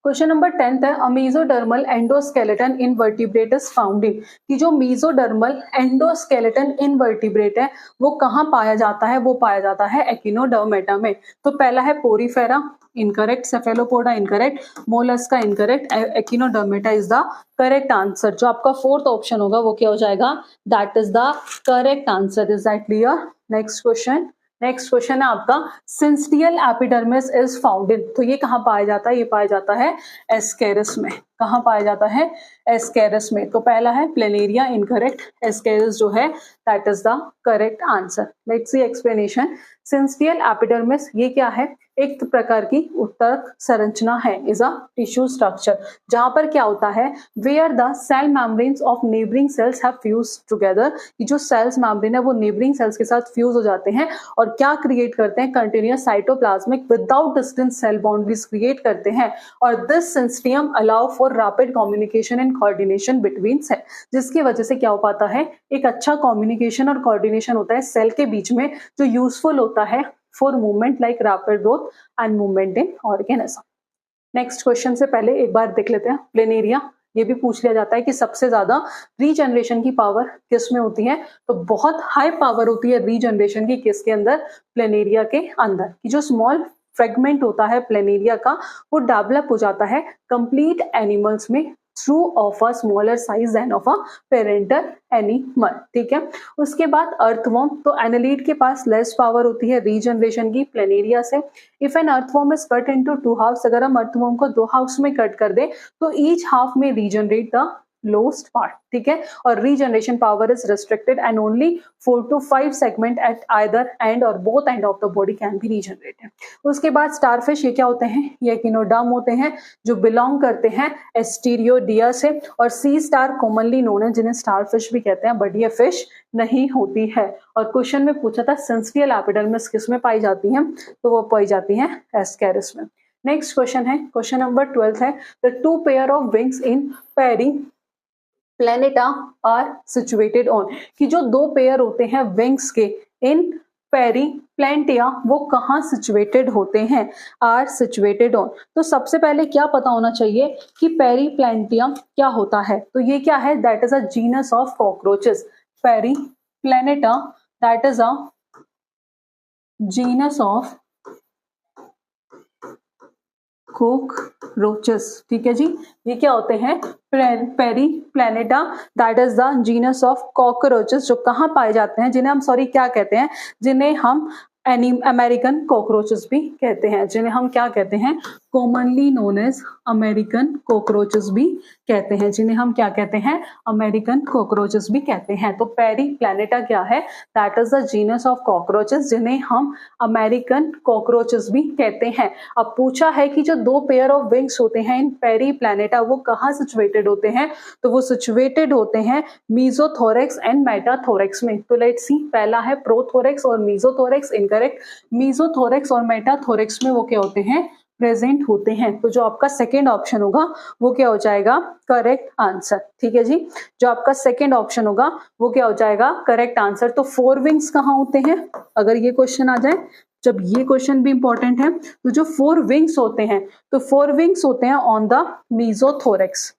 क्वेश्चन नंबर 10 है, a mesodermal endoskeleton invertebrate is found in, कि जो मेसोडर्मल एंडोस्केलेटन इनवर्टिब्रेट है वो कहाँ पाया जाता है, वो पाया जाता है एकिनोडर्मेटा में। तो पहला है Porifera, incorrect, Cephalopoda incorrect, Mollusca incorrect, Echinodermata is the correct answer. जो आपका फोर्थ ऑप्शन होगा वो क्या हो जाएगा, that is the correct answer. Is that clear? Next question है आपका, syncytial epidermis is found in, तो ये कहाँ पाया जाता है, ये पाया जाता है एस्केरिस में। कहाँ पाया जाता है, एस्केरिस में। तो पहला है प्लेनेरिया इनकरेक्ट, एस्केरिस जो है that is the correct answer. Let's see explanation. सिंस्टियल epidermis ये क्या है, एक प्रकार की उत्तरक संरचना है, इज अ टिश्यू स्ट्रक्चर, जहां पर क्या होता है, where the cell membranes of neighbouring cells have fused together, कि जो सेल्स मेम्ब्रेन है वो नेबरिंग सेल्स के साथ फ्यूज हो जाते हैं और क्या क्रिएट करते हैं, continuous cytoplasmic without distant cell boundaries create करते हैं। और this syncytium allow for rapid communication and coordination between cell, जिसकी वजह से क्या हो पाता है, एक अच्छा कम्युनिकेशन और कोऑर्डिनेशन होता है सेल के बीच में, जो यूजफुल होता है for movement like rapid growth and movement in organism. Next question से पहले एक बार देख लेते हैं प्लेनेरिया। ये भी पूछ लिया जाता है कि सबसे ज्यादा रीजनरेशन की पावर किस में होती है, तो बहुत हाई पावर होती है रीजनरेशन की किसके अंदर, प्लेनेरिया के अंदर। कि जो स्मॉल फ्रेगमेंट होता है प्लेनेरिया का वो डेवलप हो जाता है कंप्लीट एनिमल्स में through of a smaller size than of a parental animal. ठीक है, उसके बाद अर्थवर्म, तो एनालीड के पास लेस पावर होती है रीजनरेशन की प्लेनेरिया से। If an earthworm is cut into 2 halves, अगर हम अर्थवर्म को 2 हाफ्स में कट कर दे तो ईच हाफ में रीजनरेट द लोएस्ट पार्ट। ठीक है, और regeneration power is restricted and only 4 to 5 segment at either end और both end of the body can be regenerated. उसके बाद स्टारफिश, ये क्या होते हैं, ये एकिनोडर्म होते हैं जो बिलोंग करते हैं एस्टीरियोडिया से। और सी स्टार कॉमनली नोन है, जिन्हें स्टारफिश भी कहते हैं, बट ये फिश नहीं होती है। और क्वेश्चन में पूछा था सिंस्टियल एपिडर्मिस किस में पाई जाती है, तो वो पाई जाती है एस्केरिस में। नेक्स्ट क्वेश्चन है, क्वेश्चन नंबर 12 है, the 2 pair of wings in Periplaneta are situated on, कि जो 2 पेयर होते हैं विंग्स के इन पेरी प्लेंटिया वो कहाँ सिचुएटेड होते हैं, आर सिचुएटेड ऑन। तो सबसे पहले क्या पता होना चाहिए कि पेरी प्लेंटिया क्या होता है, तो ये क्या है, that is a genus of cockroaches. Periplaneta that is a genus of cockroaches. ठीक है जी, ये क्या होते हैं, Periplaneta that is the genus of cockroaches, जो कहाँ पाए जाते हैं, जिन्हें हम क्या कहते हैं, जिन्हें हम अमेरिकन कॉकरोचेस भी कहते हैं, जिन्हें हम क्या कहते हैं, commonly known as American cockroaches भी कहते हैं, जिन्हें हम क्या कहते हैं, अमेरिकन कॉकरोचेस भी कहते हैं। तो पेरी प्लेनेटा क्या है, that is the genus of cockroaches, जिन्हें हम अमेरिकन कॉकरोचेस भी कहते हैं। अब पूछा है कि जो 2 पेयर ऑफ विंग्स होते हैं इन पेरी प्लेनेटा वो कहाँ सिचुएटेड होते हैं, तो वो सिचुएटेड होते हैं मीजोथोरेक्स एंड मेटाथोरेक्स में। तो लेट्स सी, पहला है प्रोथोरेक्स और मीजोथोरेक्स इनकरेक्ट। मीजोथोरेक्स और मेटाथोरेक्स में वो क्या होते हैं, प्रेजेंट होते हैं। तो जो आपका सेकेंड ऑप्शन होगा वो क्या हो जाएगा, करेक्ट आंसर। ठीक है जी, जो आपका सेकेंड ऑप्शन होगा वो क्या हो जाएगा, करेक्ट आंसर। तो 4 विंग्स कहाँ होते हैं, अगर ये क्वेश्चन आ जाए, जब ये क्वेश्चन भी इंपॉर्टेंट है, तो जो 4 विंग्स होते हैं, तो 4 विंग्स होते हैं on the mesothorax,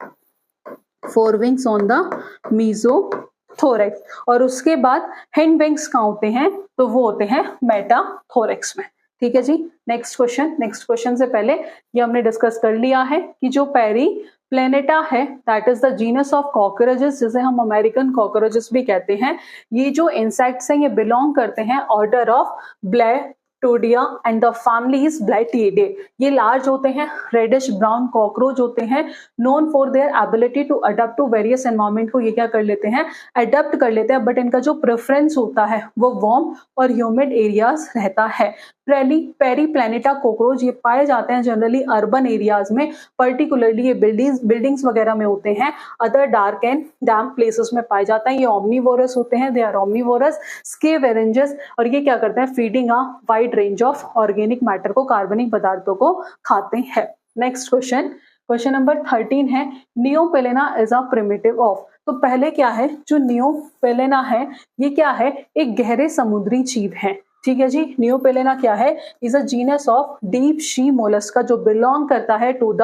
4 wings on the mesothorax. और उसके बाद हिंड विंग्स कहाँ होते हैं, तो वो होते हैं मेटाथोरेक्स में। ठीक है जी, नेक्स्ट क्वेश्चन से पहले ये हमने डिस्कस कर लिया है कि जो पेरी प्लेनेटा है that is the genus of cockroaches, जिसे हम अमेरिकन कॉकरोचेस भी कहते हैं। ये जो इंसेक्ट्स हैं ये बिलोंग करते हैं order of Blattodea and the family is Blattidae. ये लार्ज होते हैं, रेडिश ब्राउन कॉकरोच होते हैं, known for their ability to adapt to various environment, को ये क्या कर लेते हैं, अडेप्ट कर लेते हैं, बट इनका जो प्रेफरेंस होता है वो वार्म और ह्यूमिड एरियाज रहता है। पेरी प्लेनेटा कॉकरोच ये पाए जाते हैं जनरली अर्बन एरियाज में, पर्टिकुलरली ये बिल्डिंग्स वगैरह में होते हैं, other dark and damp places में पाए जाते हैं। ये ओमनीवोरस होते हैं, दे आर ओमनीवोरस स्केवेंजर्स, और ये क्या करते हैं, feeding a wide range of organic matter को, कार्बनिक पदार्थों को खाते हैं। नेक्स्ट क्वेश्चन नंबर 13 है, नियोपेलेना इज अ प्रिमिटिव ऑफ। तो पहले क्या है, जो नियोपेलेना है ये क्या है, एक गहरे समुद्री जीव है। ठीक है जी। नियोपेलेना क्या है? Is a genus of deep sea Mollusca जो बिलोंग करता है टू द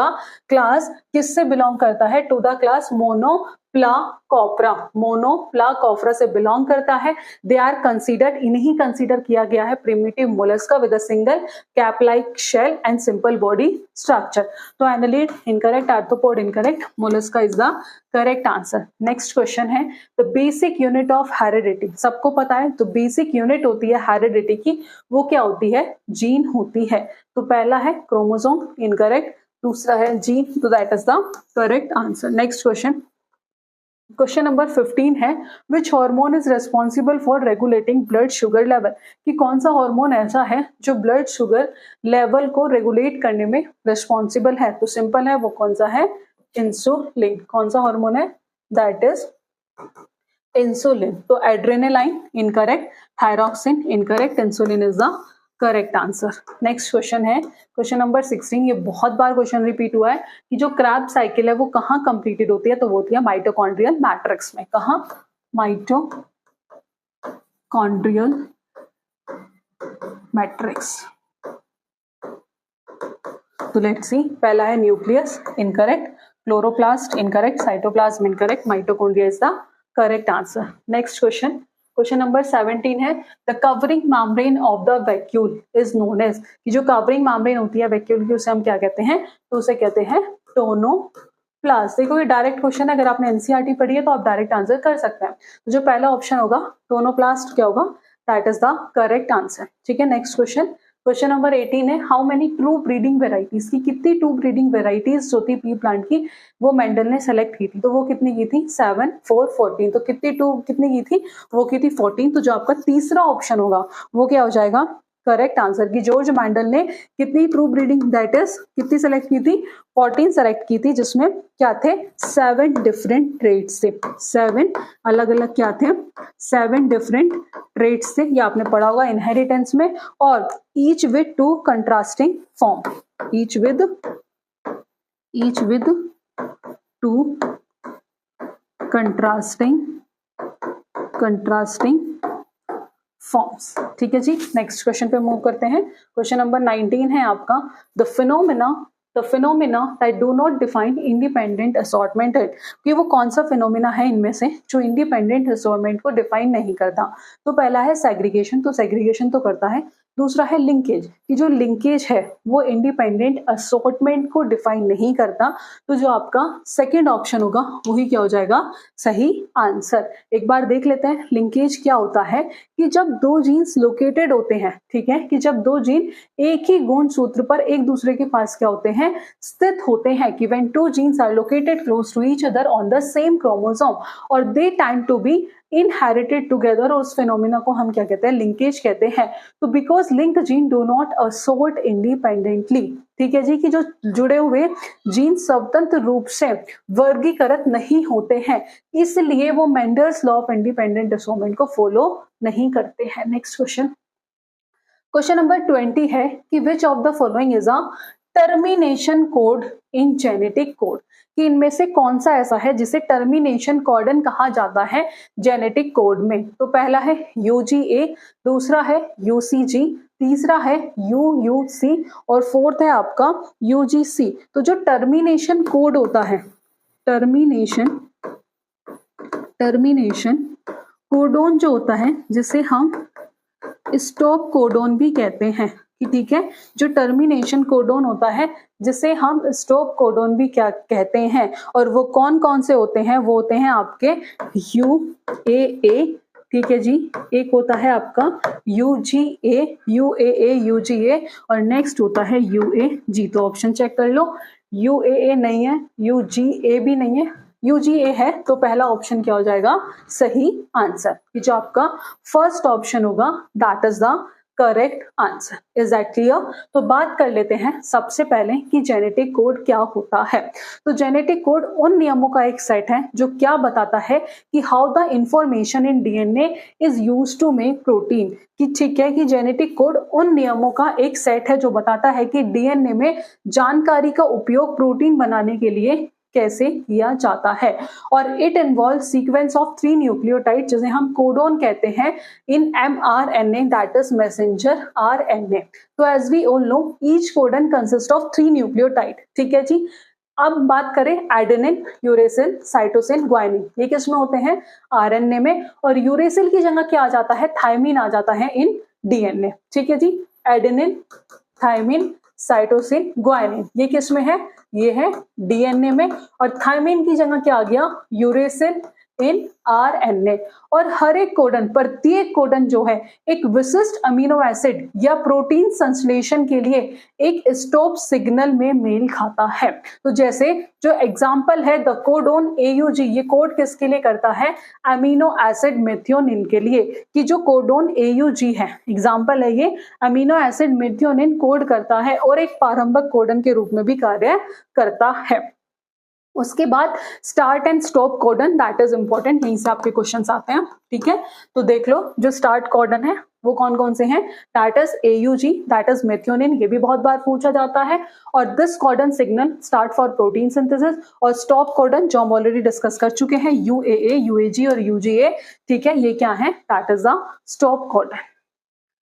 क्लास, किससे बिलोंग करता है? To the class Monoplacophora, Monoplacophora से बिलोंग करता है। दे आर कंसीडर्ड, इन्हीं कंसीडर किया गया है primitive Mollusca with a single cap like shell and simple body structure. तो annelid incorrect, arthropod incorrect, Mollusca is the correct answer. Next question है the basic unit of heredity. सबको पता है तो बेसिक यूनिट होती है हेरिडिटी की, वो क्या होती है? जीन होती है। तो पहला है क्रोमोसोम, इनकरेक्ट। दूसरा है जीन, तो that is the correct answer. Next question, question number 15 है which hormone is responsible for regulating blood sugar level, कि कौन सा हार्मोन ऐसा है जो ब्लड शुगर लेवल को रेगुलेट करने में रेस्पॉन्सिबल है? तो सिंपल है, वो कौन सा है? इंसुलिन। कौन सा हार्मोन है? That is insulin. तो adrenaline incorrect, thyroxine incorrect, insulin is the correct answer. Next question है क्वेश्चन नंबर 16। ये बहुत बार क्वेश्चन रिपीट हुआ है कि जो क्रैब साइकिल है वो कहाँ कंप्लीटेड होती है? तो वो होती है माइटोकॉन्ड्रियल मैट्रिक्स में। कहाँ? Mitochondrial matrix. तो लेट्स सी, पहला है nucleus, incorrect. Chloroplast incorrect, cytoplasm incorrect, mitochondria is the correct answer. Next question, question number 17 है the covering membrane of the vacuole is known as, कि जो कवरिंग मेम्ब्रेन होती है वैक्यूल की उसे हम क्या कहते हैं? तो उसे कहते हैं टोनोप्लास्ट। देखो ये डायरेक्ट क्वेश्चन है, अगर आपने एनसीईआरटी पढ़ी है तो आप डायरेक्ट आंसर कर सकते हैं। तो जो पहला ऑप्शन होगा टोनोप्लास्ट क्या होगा? That is the correct answer. ठीक है। नेक्स्ट क्वेश्चन, क्वेश्चन नंबर 18 है how many true breeding varieties, की कितनी ट्रू ब्रीडिंग वेराइटीज जो थी पी प्लांट की वो मेंडल ने सेलेक्ट की थी? तो वो कितनी की थी? 7, 4, 14। तो कितनी की थी? वो की थी 14। तो जो आपका तीसरा ऑप्शन होगा वो क्या हो जाएगा? Correct answer. की जॉर्ज मेंडल ने कितनी ट्रू ब्रीडिंग, दैट इज कितनी सेलेक्ट की थी? 14 सेलेक्ट की थी, जिसमें क्या थे? 7 डिफरेंट ट्रेड्स थे। 7 अलग अलग क्या थे? 7 डिफरेंट ट्रेड्स थे। ये आपने पढ़ा होगा इनहेरिटेंस में। और each with 2 contrasting form, each with 2 contrasting forms. ठीक है जी। नेक्स्ट क्वेश्चन पे मूव करते हैं। क्वेश्चन नंबर 19 है आपका the phenomena that do not define independent assortment है, कि वो कौन सा फिनोमिना है इनमें से जो इंडिपेंडेंट असॉर्टमेंट को डिफाइन नहीं करता? तो पहला है सेग्रीगेशन, तो सेग्रीगेशन तो करता है। दूसरा है लिंकेज, कि जो लिंकेज है वो इंडिपेंडेंट असॉर्टमेंट को डिफाइन नहीं करता। तो जो आपका सेकंड ऑप्शन होगा वही क्या हो जाएगा? सही आंसर। एक बार देख लेते हैं लिंकेज क्या होता है। कि जब दो जीन्स लोकेटेड होते हैं, ठीक है, कि जब दो जीन एक ही गुणसूत्र पर एक दूसरे के पास क्या होते हैं? स्थित होते हैं। कि when two genes are located close to each other on the same chromosome और they tend to be inherited together, उस फिनोमिना को हम क्या कहते हैं? लिंकेज कहते हैं। तो because link gene do not assort independently, ठीक है जी, कि जो जुड़े हुए जीन स्वतंत्र रूप से वर्गीकृत नहीं होते हैं, इसलिए वो Mendel's law of independent assortment को फॉलो नहीं करते हैं। नेक्स्ट क्वेश्चन, क्वेश्चन नंबर 20 है कि which of the following is a termination code in genetic code, कि इनमें से कौन सा ऐसा है जिसे टर्मिनेशन कोडन कहा जाता है जेनेटिक कोड में? तो पहला है UGA, दूसरा है UCG, तीसरा है UUC और फोर्थ है आपका UGC। तो जो टर्मिनेशन कोड होता है, टर्मिनेशन कोडोन जो होता है, जिसे हम स्टॉप कोडोन भी कहते हैं, कि ठीक है, जो टर्मिनेशन कोडोन होता है जिसे हम स्टॉप कोडोन भी क्या कहते हैं, और वो कौन कौन से होते हैं? वो होते हैं आपके UAA, ठीक है जी, एक होता है आपका UGA, UGA और नेक्स्ट होता है UAG। तो ऑप्शन चेक कर लो, UAA नहीं है, UGA भी नहीं है, UGA है। तो पहला ऑप्शन क्या हो जाएगा? सही आंसर। जो आपका फर्स्ट ऑप्शन होगा that is the correct answer. Is that clear? तो बात कर लेते हैं सबसे पहले कि जेनेटिक कोड क्या होता है। तो जेनेटिक कोड उन नियमों का एक सेट है जो क्या बताता है कि how the information in DNA is used to make protein, कि ठीक है, कि जेनेटिक कोड उन नियमों का एक सेट है जो बताता है कि DNA में जानकारी का उपयोग प्रोटीन बनाने के लिए कैसे किया जाता है। और it involve sequence of 3 nucleotide जिसे हम कोडोन कहते हैं in mRNA that is messenger RNA। तो as we all know each codon consist of 3 nucleotide. ठीक है जी। अब बात करें एडेनिन, यूरेसिल, साइटोसिन, ग्वानिन, ये किस में होते हैं? आरएनए में। और यूरेसिल की जगह क्या आ जाता है? थायमिन आ जाता है इन डीएनए। ठीक है जी। एडेनिन, थायमिन, साइटोसिन, ग्वानिन, ये किस में है? ये है डीएनए में। और थायमिन की जगह क्या आ गया? Uracil in RNA. और हर एक कोडन, प्रत्येक कोडन जो है एक विशिष्ट अमीनो एसिड या प्रोटीन संश्लेषण के लिए एक स्टॉप सिग्नल में मेल खाता है। तो जैसे जो एग्जांपल है द कोडोन AUG, ये कोड किसके लिए करता है? अमीनो एसिड मेथियोनिन के लिए। कि जो कोडोन AUG है, एग्जांपल है ये, अमीनो एसिड मेथियोनिन कोड करता है और एक प्रारंभिक कोडन के रूप में भी कार्य करता है। उसके बाद start and stop codon, that is important, यहीं से आपके क्वेश्चंस आते हैं। ठीक है, तो देख लो जो स्टार्ट कोडन है वो कौन कौन से हैं? That is AUG, that is methionine, ये भी बहुत बार पूछा जाता है। और this codon signal start for protein synthesis. और स्टॉप कोडन जो हम ऑलरेडी डिस्कस कर चुके हैं, UAA, UAG और UGA। ठीक है, ये क्या है? That is the stop codon.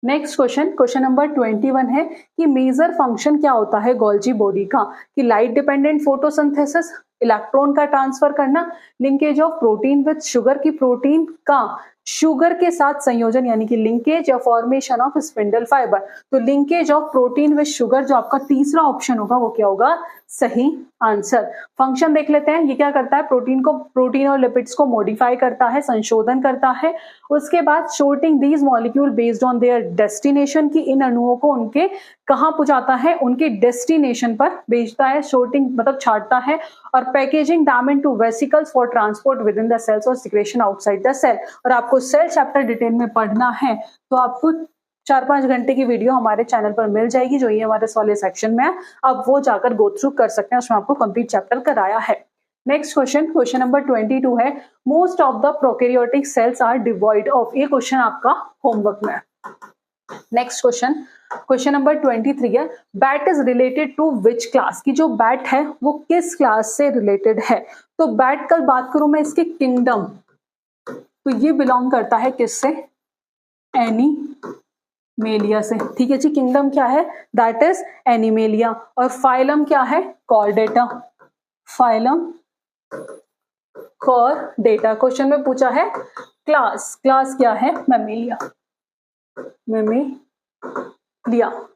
Next question number 21 है कि मेजर फंक्शन क्या होता है गोल्जी बॉडी का? कि लाइट डिपेंडेंट फोटोसिंथेसिस, इलेक्ट्रॉन का ट्रांसफर करना, linkage of protein with sugar की प्रोटीन का शुगर के साथ संयोजन यानी कि लिंकेज या फॉर्मेशन ऑफ स्पिंडल फाइबर। तो linkage of protein with sugar जो आपका तीसरा ऑप्शन होगा वो क्या होगा? सही आंसर। फंक्शन देख लेते हैं, ये क्या करता है? प्रोटीन और लिपिड्स को मॉडिफाई करता है, संशोधन करता है। उसके बाद sorting these molecule based on their destination, की इन अणुओं को उनके कहाँ पहुंचाता है? उनके डेस्टिनेशन पर भेजता है, शॉर्टिंग मतलब छाटता है। और packaging them into vesicles for transport within the cells और सिक्रेशन आउटसाइड द सेल। और आपको सेल चैप्टर डिटेल में पढ़ना है तो आपको 4-5 घंटे की वीडियो हमारे चैनल पर मिल जाएगी, जो ये हमारे वाले सेक्शन में है, आप वो जाकर गो थ्रू कर सकते हैं, उसमें आपको कंप्लीट चैप्टर कराया है। नेक्स्ट क्वेश्चन नंबर 22 है, most of the prokaryotic cells are devoid of. ये क्वेश्चन आपका होमवर्क में है। नेक्स्ट क्वेश्चन नंबर 23 है, bat is related to which class? की जो बैट है वो किस क्लास से रिलेटेड है? तो बैट कल बात करूं मैं इसके किंगडम, तो ये बिलोंग करता है किससे? एनिमेलिया से। ठीक है जी, किंगडम क्या है? That is animalia. और फाइलम क्या है? कॉर्डेटा। Phylum Chordata. क्वेश्चन में पूछा है क्लास क्या है? मैमेलिया।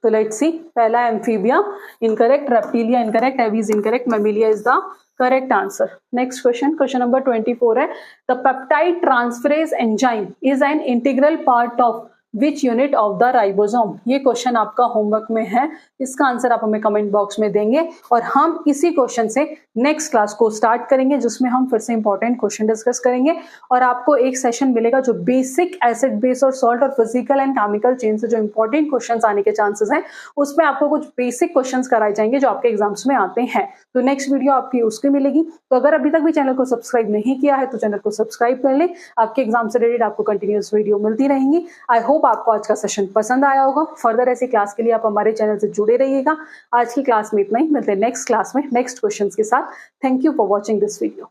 तो लेट्स सी, पहला amphibia incorrect, reptilia incorrect, aves incorrect, Mammalia is the correct answer. Next question number 24 है, the peptide transferase enzyme is an integral part of which unit of the ribosome? ये क्वेश्चन आपका होमवर्क में है, इसका आंसर आप हमें कमेंट बॉक्स में देंगे। और हम इसी क्वेश्चन से नेक्स्ट क्लास को स्टार्ट करेंगे, जिसमें हम फिर से इंपॉर्टेंट क्वेश्चन डिस्कस करेंगे। और आपको एक सेशन मिलेगा जो बेसिक एसिड बेस और सॉल्ट और फिजिकल एंड केमिकल चेन से जो इंपॉर्टेंट क्वेश्चन आने के चांसेस हैं, उसमें आपको कुछ बेसिक क्वेश्चन कराए जाएंगे जो आपके एग्जाम्स में आते हैं। तो नेक्स्ट वीडियो आपकी उसकी मिलेगी। तो अगर अभी तक भी चैनल को सब्सक्राइब नहीं किया है तो चैनल को सब्सक्राइब कर ले, आपके एग्जाम से रिलेटेड आपको कंटिन्यूअस वीडियो मिलती रहेंगी। आई होप आपको आज का सेशन पसंद आया होगा। फर्दर ऐसी क्लास के लिए आप हमारे चैनल से जुड़े रहिएगा। आज की क्लास में इतना ही, मिलते हैं नेक्स्ट क्लास में नेक्स्ट क्वेश्चंस के साथ। Thank you for watching this video.